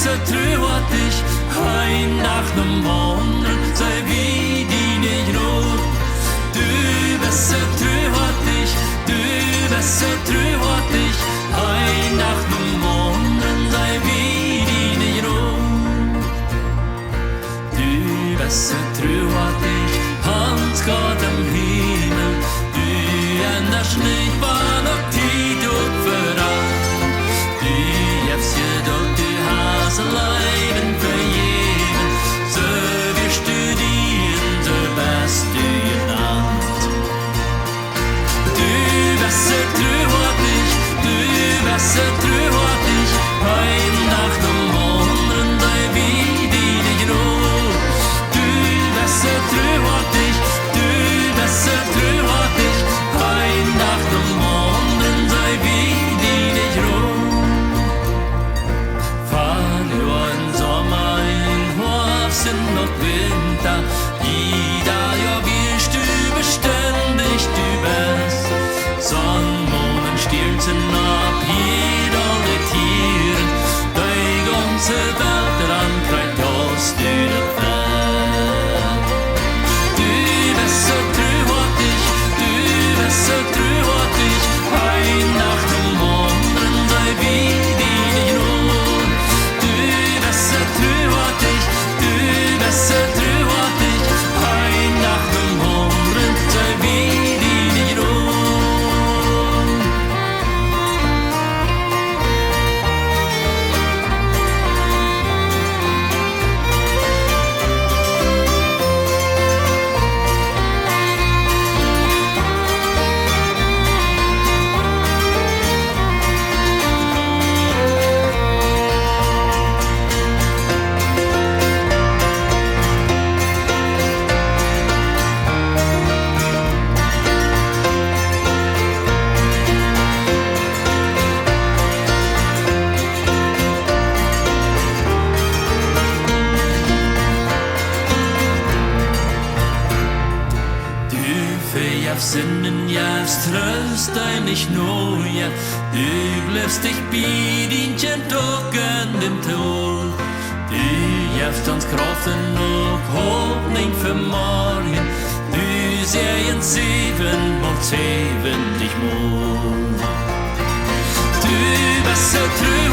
beste Trüht dich ein nach dem Wandern, sei wie die nicht ruht. Du beste Trüht dich, du beste Trüht dich ein nach dem Wandern, sei wie die nicht ruht. Du beste Trüht dich, Hans Gott am Himmel, du änderst nicht, wann noch die Tod verrat. Du gibst dir doch die Haselleiden für jeden, so wirst du dienen, so bist du genannt. Du beste Trüht dich, du beste Trüht dich, ein nach dem anderen, sei wie die nicht ruht. Du beste Trüht dich, du beste Trüht dich, ein nach dem anderen, sei wie die nicht ruht. Verloren Sommer in Herbst und Winter, jeder Jahr wirst du beständig du best. Sonn, Mond, Sternchen ab, jeder alle Tieren, die ganze Welt daran treibt, dass du das fährst. Du beste Trüht dich, du beste Trüht dich, ein nach dem anderen, sei wie die nicht ruht. Du beste Trüht dich, du beste Trüht dich, ein nach dem anderen, sei wie die nicht ruht. Sinnen jetzt tröst dig nicht neue, du bleibst dich bei dinchen Tagen dem Tod. Du gibst uns Kraft und Hoffnung für morgen, du sehen 7 dich Mond. Du bist so treu